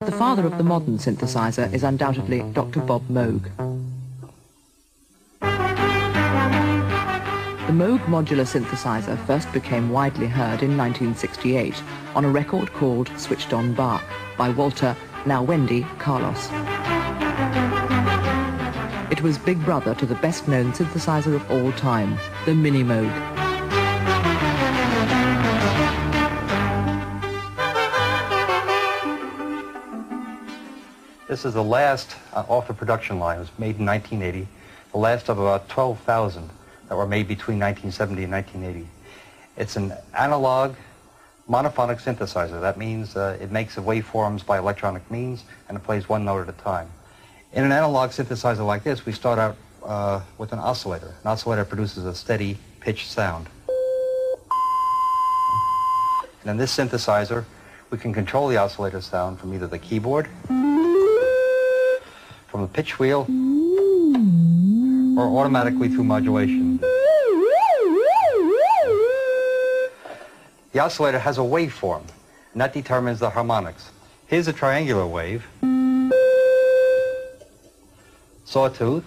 The father of the modern synthesizer is undoubtedly Dr. Bob Moog. The Moog modular synthesizer first became widely heard in 1968 on a record called Switched On Bach by Walter, now Wendy, Carlos. It was big brother to the best-known synthesizer of all time, the Mini Moog. This is the last off the production line. It was made in 1980, the last of about 12,000 that were made between 1970 and 1980. It's an analog monophonic synthesizer. That means it makes the waveforms by electronic means, and it plays one note at a time. In an analog synthesizer like this, we start out with an oscillator. An oscillator produces a steady pitched sound. And in this synthesizer, we can control the oscillator sound from either the keyboard, from the pitch wheel, or automatically through modulation. The oscillator has a waveform, and that determines the harmonics. Here's a triangular wave, sawtooth,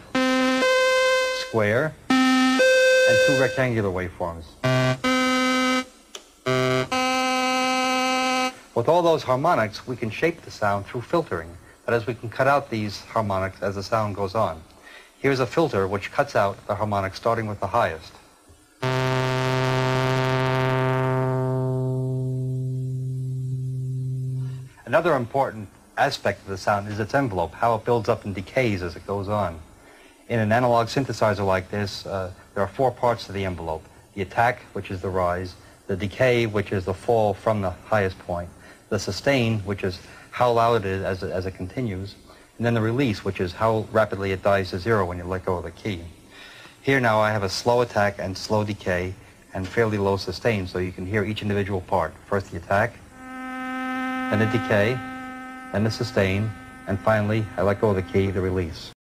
square, and two rectangular waveforms. With all those harmonics, we can shape the sound through filtering. That is, we can cut out these harmonics as the sound goes on. Here's a filter which cuts out the harmonics starting with the highest. Another important aspect of the sound is its envelope, how it builds up and decays as it goes on. In an analog synthesizer like this, there are four parts to the envelope. The attack, which is the rise, the decay, which is the fall from the highest point, the sustain, which is how loud it is as it continues, and then the release, which is how rapidly it dies to zero when you let go of the key. Here now I have a slow attack and slow decay and fairly low sustain, so you can hear each individual part. First the attack, then the decay, then the sustain, and finally I let go of the key, the release.